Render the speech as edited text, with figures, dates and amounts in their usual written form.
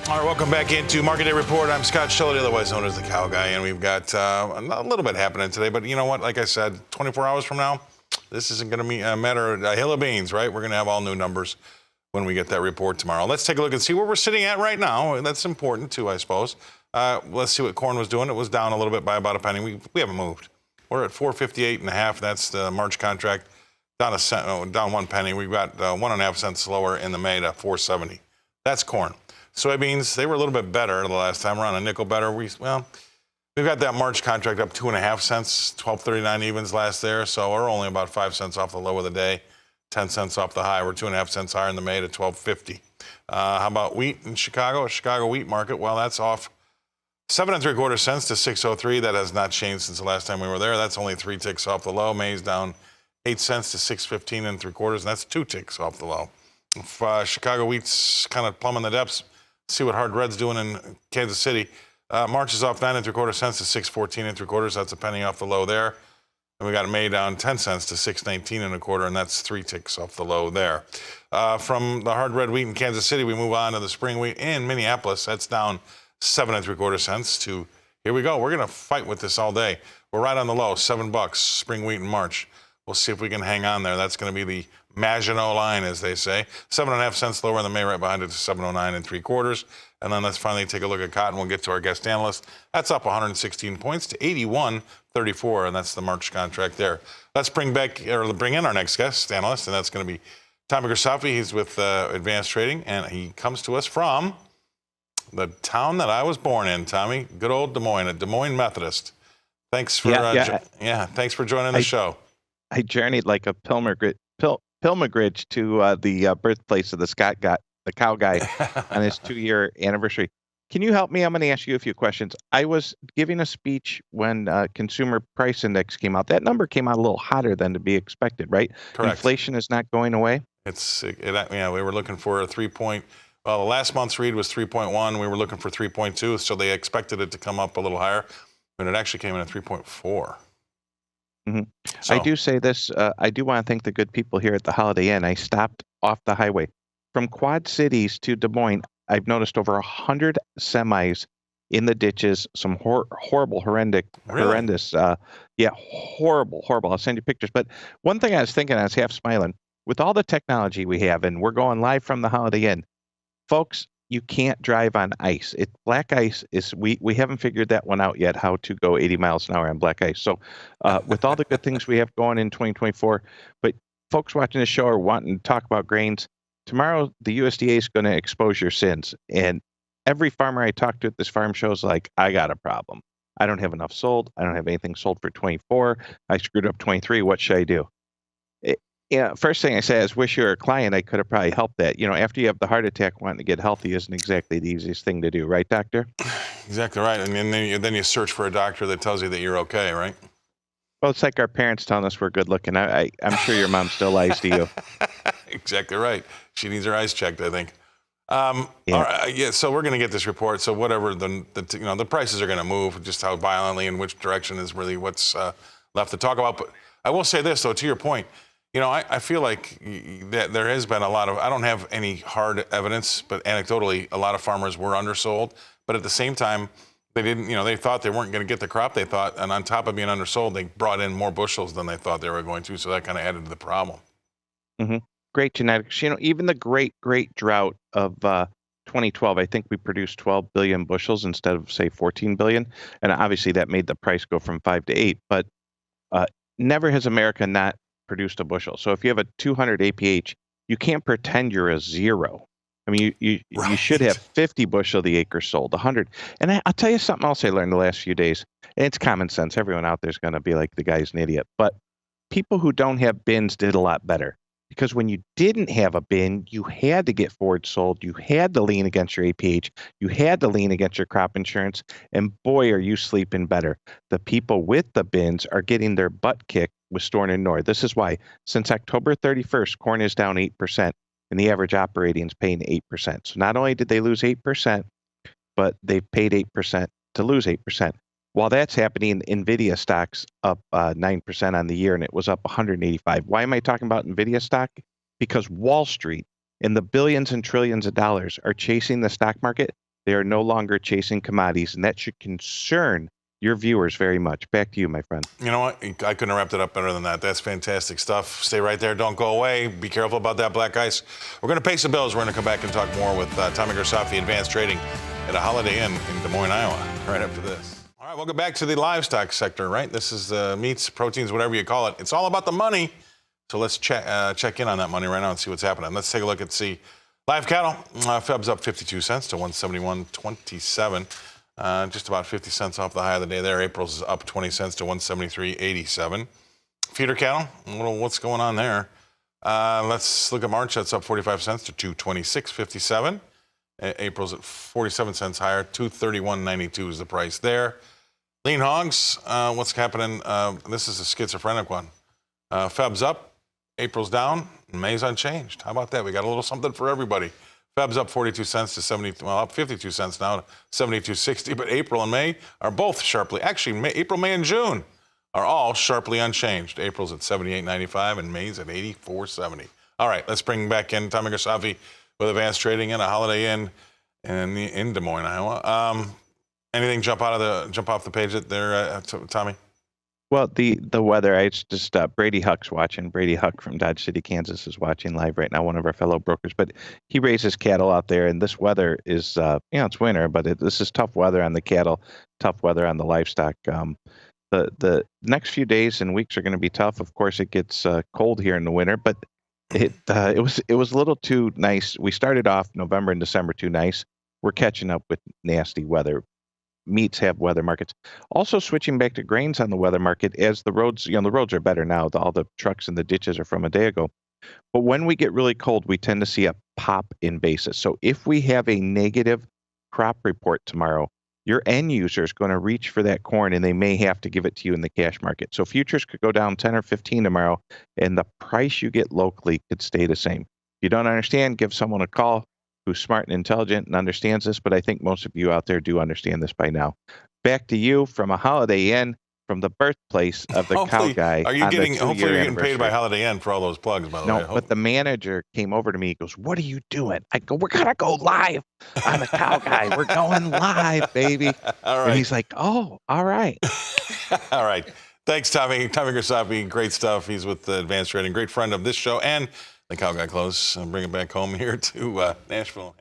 All right, welcome back into Market Day Report. I'm Scott Shellady, otherwise known as the Cow Guy, and we've got a little bit happening today. But you know what? Like I said, 24 hours from now, this isn't going to be a matter of a hill of beans, right? We're going to have all new numbers when we get that report tomorrow. Let's take a look and see where we're sitting at right now. That's important too, I suppose. Let's see what corn was doing. It was down a little bit by about a penny. We haven't moved. We're at 458.5. That's the March contract. Down a cent, down 1 penny. We've got 1.5 cents lower in the May to 470. That's corn. Soybeans, they were a little bit better the last time around, a nickel better. We've got that March contract up 2.5 cents, 12.39 evens last there. So we're only about 5 cents off the low of the day, 10 cents off the high. We're 2.5 cents higher in the May to 12.50. How about wheat in Chicago? Chicago wheat market, well, that's off 7.75 cents to 603. That has not changed since the last time we were there. That's only 3 ticks off the low. May's down 8 cents to 6.15 3/4, and that's 2 ticks off the low. If Chicago wheat's kind of plumbing the depths, see what hard red's doing in Kansas City. March is off 9.75 cents to 6.14 That's a penny off the low there. And we got May down 10 cents to 6.19 and that's 3 ticks off the low there. From the hard red wheat in Kansas City, we move on to the spring wheat in Minneapolis. That's down 7.75 cents to, here we go. We're going to fight with this all day. We're right on the low, $7, spring wheat in March. We'll see if we can hang on there. That's going to be the Maginot line, as they say. 7.5 cents lower in the May, right behind it to 709.75. And then let's finally take a look at cotton. We'll get to our guest analyst. That's up 116 points to 81.34, and that's the March contract there. Let's bring in our next guest analyst, and that's going to be Tommy Grisafi. He's with Advanced Trading, and he comes to us from the town that I was born in, Tommy. Good old Des Moines, a Des Moines Methodist. Thanks for thanks for joining the show. I journeyed like a pilgrimage to the birthplace of the cow guy on his 2-year anniversary. Can you help me? I'm going to ask you a few questions. I was giving a speech when Consumer Price Index came out. That number came out a little hotter than to be expected, right? Correct. Inflation is not going away. We were looking for the last month's read was 3.1. We were looking for 3.2, so they expected it to come up a little higher, and it actually came in at 3.4. Mm-hmm. So. I do say this. I do want to thank the good people here at the Holiday Inn. I stopped off the highway from Quad Cities to Des Moines. I've noticed over 100 semis in the ditches. Some horrendous. Horrible. I'll send you pictures. But one thing I was thinking, I was half smiling. With all the technology we have, and we're going live from the Holiday Inn, folks. You can't drive on ice. Black ice is, we haven't figured that one out yet, how to go 80 miles an hour on black ice. So with all the good things we have going in 2024, but folks watching the show are wanting to talk about grains. Tomorrow, the USDA is going to expose your sins. And every farmer I talk to at this farm show is like, I got a problem. I don't have enough sold. I don't have anything sold for 24. I screwed up 23. What should I do? First thing I say is, wish you were a client. I could have probably helped that. After you have the heart attack, wanting to get healthy isn't exactly the easiest thing to do, right, doctor? Exactly right. And then you search for a doctor that tells you that you're okay, right? Well, it's like our parents telling us we're good looking. I'm sure your mom still lies to you. Exactly right. She needs her eyes checked, I think. All right, so we're going to get this report. So whatever the prices are going to move, just how violently in which direction is really what's left to talk about. But I will say this, though, to your point. I feel like that there has been a lot of, I don't have any hard evidence, but anecdotally, a lot of farmers were undersold. But at the same time, they didn't, they thought they weren't going to get the crop they thought. And on top of being undersold, they brought in more bushels than they thought they were going to. So that kind of added to the problem. Mm-hmm. Great genetics. Even the great drought of 2012, I think we produced 12 billion bushels instead of, say, 14 billion. And obviously that made the price go from 5 to 8. But never has America not produced a bushel. So if you have a 200 APH, you can't pretend you're a 0. I mean, you should have 50 bushel the acre sold, 100. And I'll tell you something else I learned the last few days. And it's common sense. Everyone out there is going to be like, the guy's an idiot. But people who don't have bins did a lot better. Because when you didn't have a bin, you had to get forward sold. You had to lean against your APH. You had to lean against your crop insurance. And boy, are you sleeping better. The people with the bins are getting their butt kicked with store and ignore. This is why since October 31st, corn is down 8% and the average operating is paying 8%. So not only did they lose 8%, but they paid 8% to lose 8%. While that's happening, NVIDIA stock's up 9% on the year, and it was up 185. Why am I talking about NVIDIA stock? Because Wall Street and the billions and trillions of dollars are chasing the stock market They are no longer chasing commodities, and that should concern your viewers very much. Back to you, my friend. You know what? I couldn't have wrapped it up better than that. That's fantastic stuff. Stay right there. Don't go away. Be careful about that black ice. We're going to pay some bills. We're going to come back and talk more with Tommy Grisafi, Advanced Trading at a Holiday Inn in Des Moines, Iowa, right after this. All right, welcome back to the livestock sector, right? This is meats, proteins, whatever you call it. It's all about the money. So let's check in on that money right now and see what's happening. Let's take a look at live cattle. Feb's up 52 cents to 171.27. Just about 50 cents off the high of the day there. April's is up 20 cents to 173.87. Feeder cattle, what's going on there? Let's look at March. That's up 45 cents to 226.57. April's at 47 cents higher. 231.92 is the price there. Lean hogs, what's happening? This is a schizophrenic one. Feb's up. April's down. May's unchanged. How about that? We got a little something for everybody. Feb's up 42 cents to up 52 cents now to 72.60. But April and May are both sharply. Actually, April, May, and June are all sharply unchanged. April's at 78.95 and May's at 84.70. All right, let's bring back in Tommy Grisafi with Advanced Trading in a Holiday Inn in Des Moines, Iowa. Anything jump off the page there, Tommy? Well, the weather, I just Brady Huck's watching. Brady Huck from Dodge City, Kansas is watching live right now, one of our fellow brokers. But he raises cattle out there, and this weather is, it's winter, but this is tough weather on the cattle, tough weather on the livestock. The next few days and weeks are going to be tough. Of course, it gets cold here in the winter, but it was a little too nice. We started off November and December too nice. We're catching up with nasty weather. Meats have weather markets. Also switching back to grains on the weather market as the roads, the roads are better now. All the trucks and the ditches are from a day ago. But when we get really cold, we tend to see a pop in basis. So if we have a negative crop report tomorrow, your end user is going to reach for that corn and they may have to give it to you in the cash market. So futures could go down 10 or 15 tomorrow and the price you get locally could stay the same. If you don't understand, give someone a call who's smart and intelligent and understands this, but I think most of you out there do understand this by now. Back to you from a Holiday Inn, from the birthplace of the Cow Guy. Hopefully you're getting paid by Holiday Inn for all those plugs, by the way. No, but the manager came over to me. He goes, "What are you doing?" I go, "We're going to go live on the Cow Guy. We're going live, baby." All right. And he's like, "Oh, all right." All right. Thanks, Tommy. Tommy Grisafi, great stuff. He's with Advanced Trading, great friend of this show and the Cow Guy Close. Bring it back home here to Nashville.